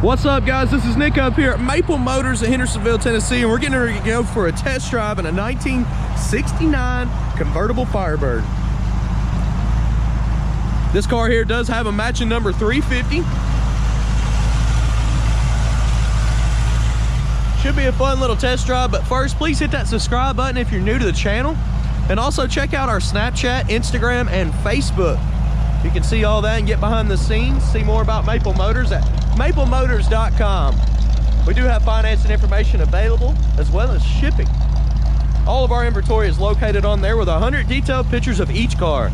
What's up, guys? This is Nick up here at Maple Motors in Hendersonville, Tennessee, and we're getting ready to go for a test drive in a 1969 convertible Firebird. This car here does have a matching number 350. Should be a fun little test drive, but first, please hit that subscribe button if you're new to the channel, and also check out our Snapchat, Instagram, and Facebook. You can see all that and get behind the scenes, see more about Maple Motors at MapleMotors.com. We do have financing information available as well as shipping. All of our inventory is located on there with 100 detailed pictures of each car.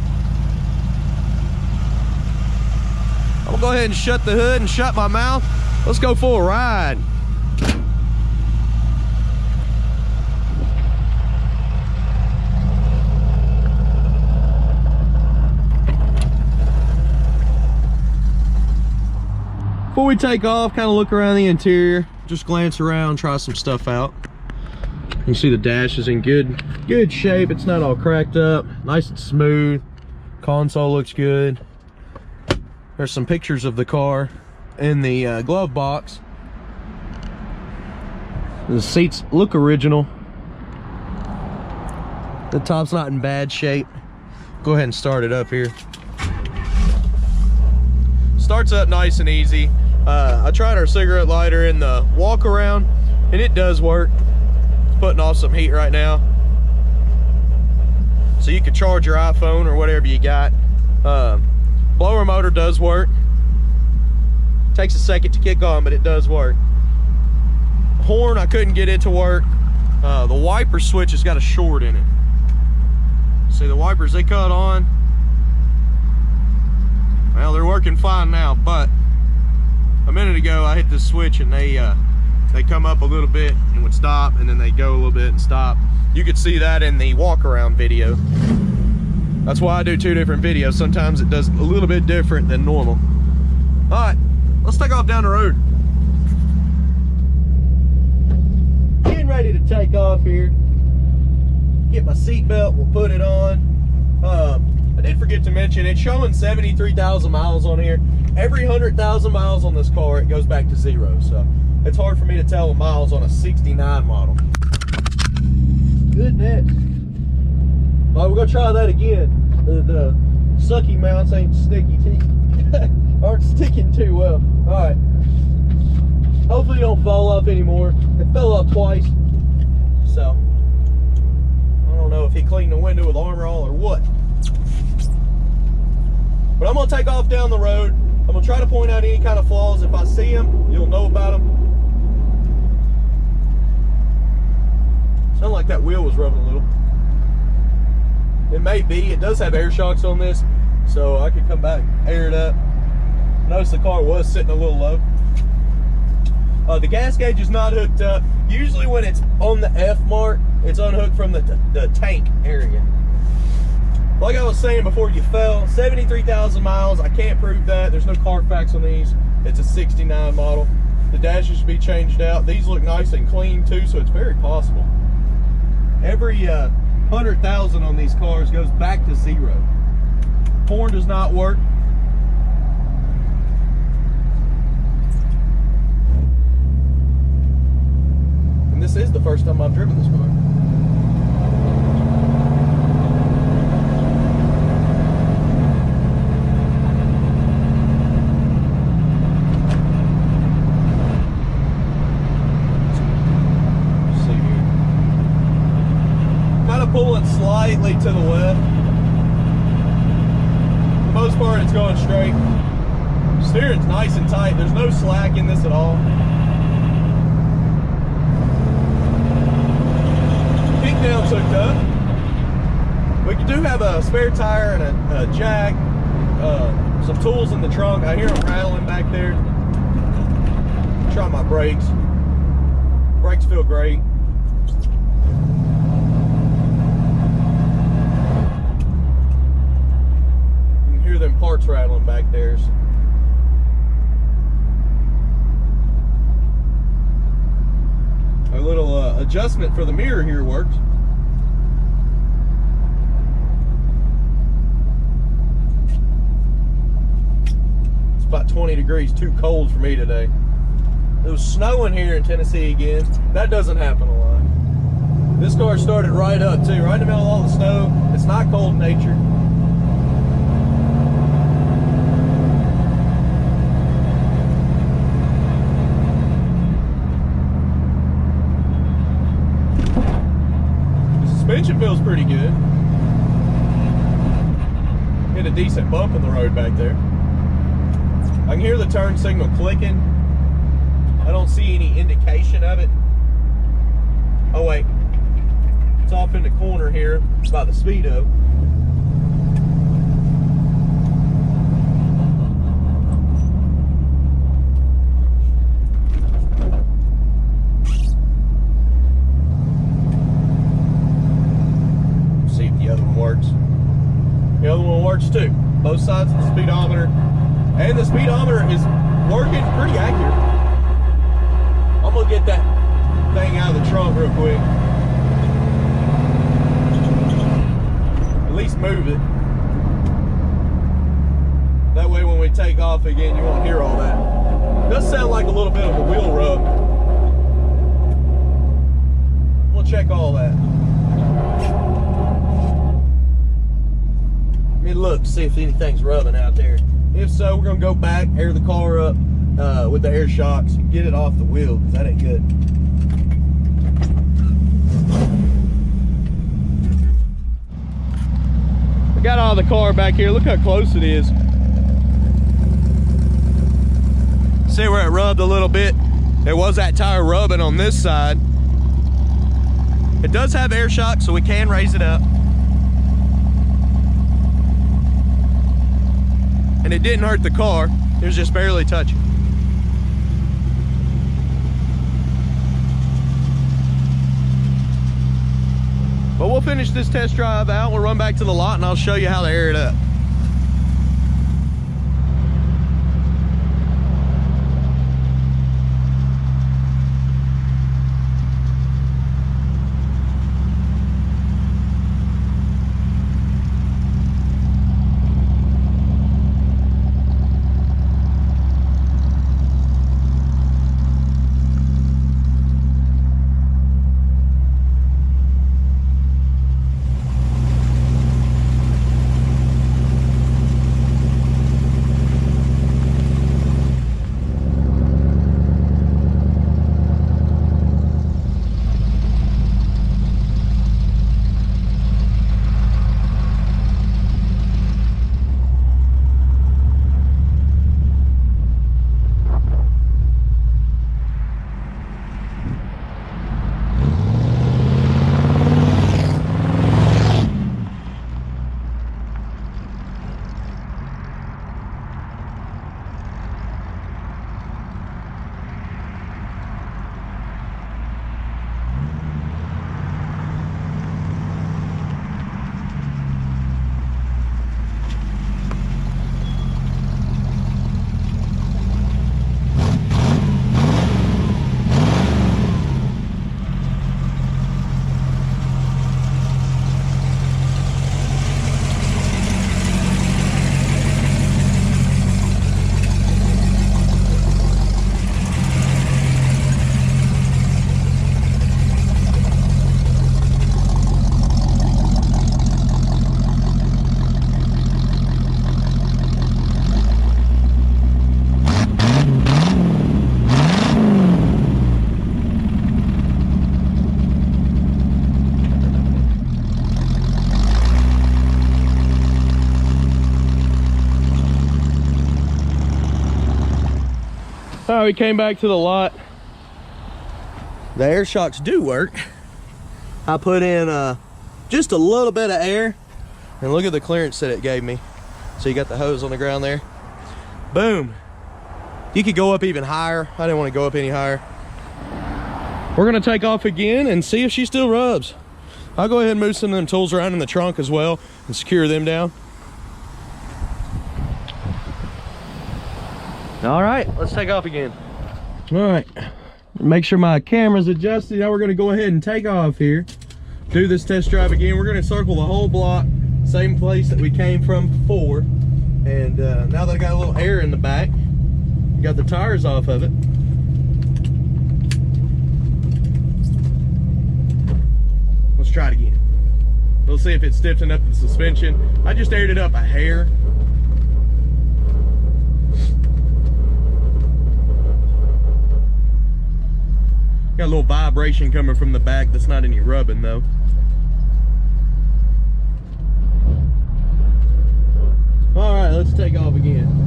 I'm gonna go ahead and shut the hood and shut my mouth. Let's go for a ride. Before we take off, kind of look around the interior, just glance around, try some stuff out. You can see the dash is in good shape. It's not all cracked up, nice and smooth. Console looks good. There's some pictures of the car in the glove box. The seats look original. The top's not in bad shape. Go ahead and start it up here. Starts up nice and easy. I tried our cigarette lighter in the walk around and it does work. It's putting off some heat right now. So you can charge your iPhone or whatever you got. Blower motor does work. Takes a second to kick on, but it does work. Horn, I couldn't get it to work. The wiper switch has got a short in it. See the wipers, they cut on. Well, they're working fine now, but a minute ago I hit this switch and they come up a little bit and would stop, and then they go a little bit and stop. You could see that in the walk around video. That's why I do two different videos. Sometimes it does a little bit different than normal. All right, let's take off down the road. Getting ready to take off here. Get my seatbelt, we'll put it on. I did forget to mention, it's showing 73,000 miles on here. Every 100,000 miles on this car, it goes back to zero. So it's hard for me to tell the miles on a 69 model. Goodness. All right, we're gonna try that again. The sucky mounts ain't aren't sticking too well. All right. Hopefully you don't fall off anymore. It fell off twice. So I don't know if he cleaned the window with Armor All or what. But I'm gonna take off down the road. I'm gonna try to point out any kind of flaws. If I see them, you'll know about them. Sounded like that wheel was rubbing a little. It may be. It does have air shocks on this, so I could come back, air it up. Notice the car was sitting a little low. The gas gauge is not hooked up. Usually when it's on the F mark, it's unhooked from the tank area. Like I was saying before you fell, 73,000 miles. I can't prove that. There's no Carfax on these. It's a 69 model. The dashes should be changed out. These look nice and clean too, so it's very possible. Every 100,000 on these cars goes back to zero. Horn does not work. And this is the first time I've driven this car. Pulling slightly to the left. For the most part, it's going straight. Steering's nice and tight. There's no slack in this at all. Kick down's hooked up. We do have a spare tire and a jack, some tools in the trunk. I hear them rattling back there. Try my brakes. Brakes feel great. Them parts rattling back there. A little adjustment for the mirror here works. It's about 20 degrees too cold for me today. It was snowing here in Tennessee again. That doesn't happen a lot. This car started right up too, right in the middle of all the snow. It's not cold in nature. The suspension feels pretty good. Hit a decent bump in the road back there. I can hear the turn signal clicking. I don't see any indication of it. Oh wait, it's off in the corner here by the speedo. See if the other one works. The other one works too. Both sides of the speedometer. And the speedometer is working pretty accurate. I'm gonna get that thing out of the trunk real quick. At least move it. That way when we take off again, you won't hear all that. It does sound like a little bit of a wheel rub. We'll check all that. Let me look, see if anything's rubbing out there. If so, we're gonna go back, air the car up with the air shocks, get it off the wheel, because that ain't good. We got all the car back here. Look how close it is. See where it rubbed a little bit? There was that tire rubbing on this side. It does have air shock, so we can raise it up. And it didn't hurt the car, it was just barely touching. But we'll finish this test drive out, we'll run back to the lot and I'll show you how to air it up. All right, we came back to the lot. The air shocks do work. I put in just a little bit of air, and look at the clearance that it gave me. So you got the hose on the ground there. Boom. You could go up even higher. I didn't want to go up any higher. We're gonna take off again and see if she still rubs. I'll go ahead and move some of them tools around in the trunk as well and secure them down. All right, let's take off again. All right, make sure my camera's adjusted. Now we're gonna go ahead and take off here. Do this test drive again. We're gonna circle the whole block, same place that we came from before. And now that I got a little air in the back, got the tires off of it. try it again. We'll see if it's stiffened up the suspension. I just aired it up a hair. Got a little vibration coming from the back. That's not any rubbing though. All right, let's take off again.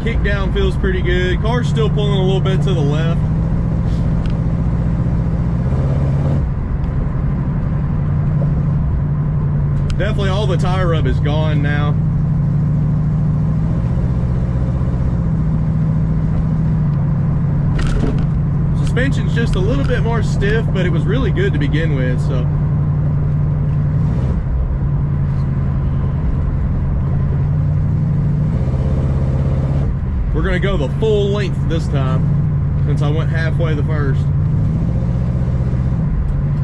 Kick down feels pretty good. Car's still pulling a little bit to the left. Definitely all the tire rub is gone now. Suspension's just a little bit more stiff, but it was really good to begin with, so. We're gonna go the full length this time, since I went halfway the first.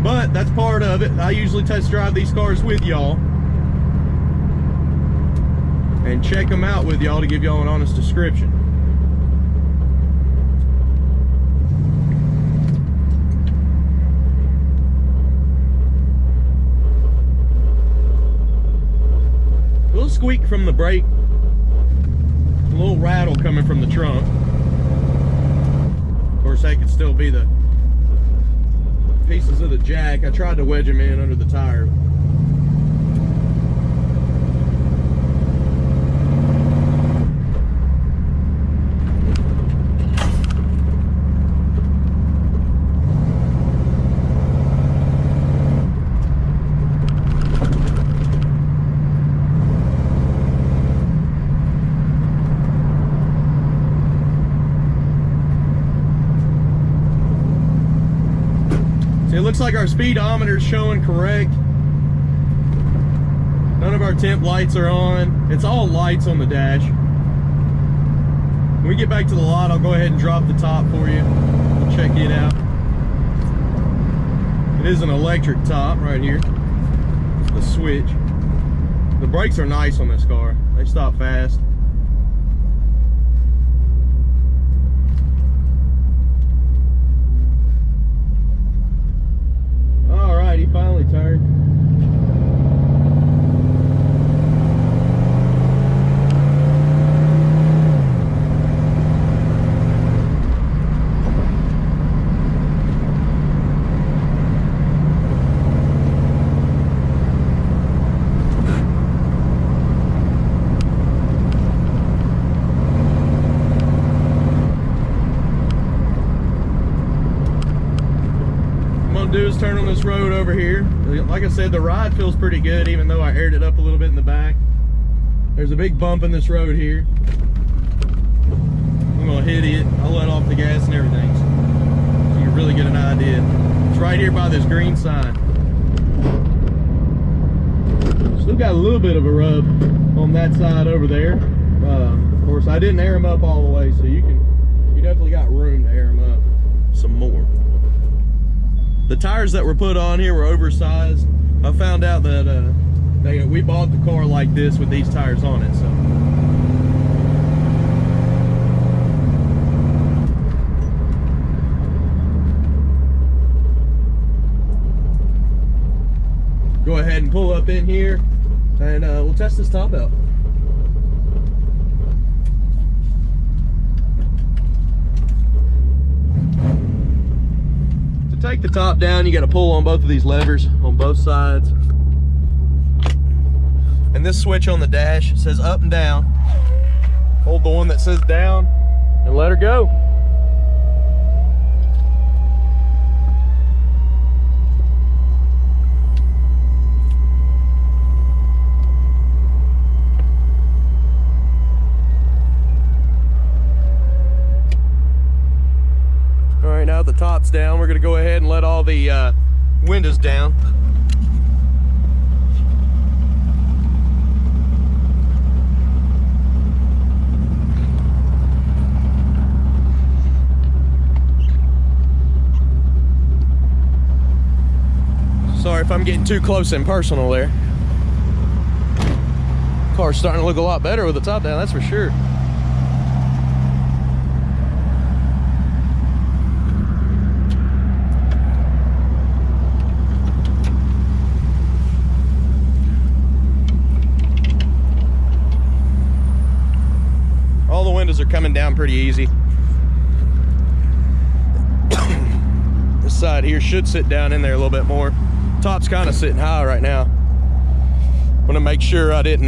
But that's part of it. I usually test drive these cars with y'all and check them out with y'all to give y'all an honest description. A little squeak from the brake, a little rattle coming from the trunk. Of course, that could still be the pieces of the jack. I tried to wedge them in under the tire. It looks like our speedometer is showing correct. None of our temp lights are on. It's all lights on the dash. When we get back to the lot, I'll go ahead and drop the top for you. We'll check it out. It is an electric top right here. It's the switch. The brakes are nice on this car. They stop fast. He finally turned. Do is turn on this road over here. Like I said, the ride feels pretty good, even though I aired it up a little bit in the back. There's a big bump in this road here. I'm gonna hit it. I'll let off the gas and everything, so you really get an idea. It's right here by this green sign. Still got a little bit of a rub on that side over there. Of course, I didn't air them up all the way, so you definitely got room to air them up some more. The tires that were put on here were oversized. I found out that we bought the car like this with these tires on it, so. Go ahead and pull up in here and we'll test this top out. Take the top down, you got to pull on both of these levers on both sides. And this switch on the dash says up and down. Hold the one that says down and let her go. Now the top's down, we're going to go ahead and let all the windows down. I'm getting too close and personal there. Car's starting to look a lot better with the top down, that's for sure. All the windows are coming down pretty easy. This side here should sit down in there a little bit more. Top's kind of sitting high right now. Want to make sure I didn't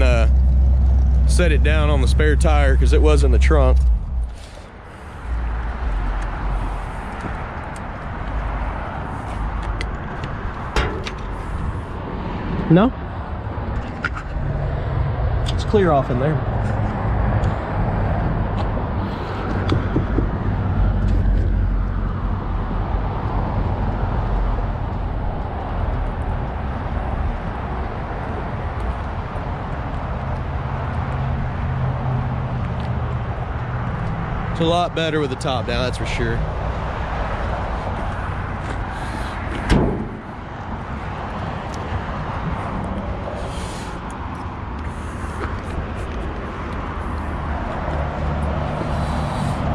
set it down on the spare tire because it was in the trunk. No? It's clear off in there. It's a lot better with the top down, that's for sure.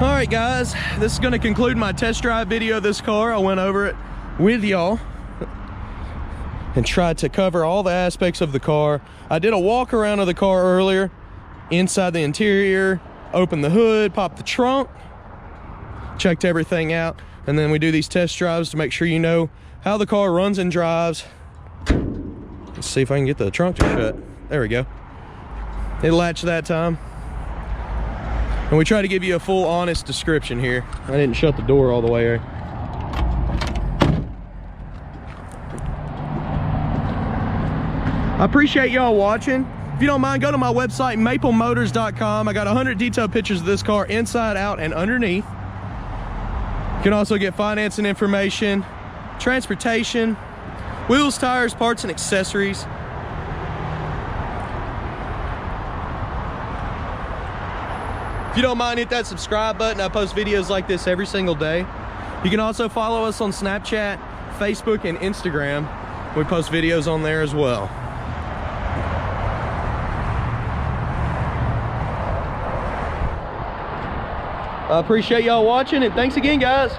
All right, guys, this is going to conclude my test drive video of this car. I went over it with y'all and tried to cover all the aspects of the car. I did a walk around of the car earlier, inside the interior, opened the hood, popped the trunk, checked everything out, and then we do these test drives to make sure you know how the car runs and drives. Let's see if I can get the trunk to shut. There we go. It latched that time. And we try to give you a full, honest description here. I didn't shut the door all the way. I appreciate y'all watching. If you don't mind, go to my website, weMainbsite.com. I got 100 detailed pictures of this car inside, out, and underneath. You can also get financing information, transportation, wheels, tires, parts, and accessories. If you don't mind, hit that subscribe button. I post videos like this every single day. You can also follow us on Snapchat, Facebook, and Instagram. We post videos on there as well. I appreciate y'all watching, and thanks again, guys.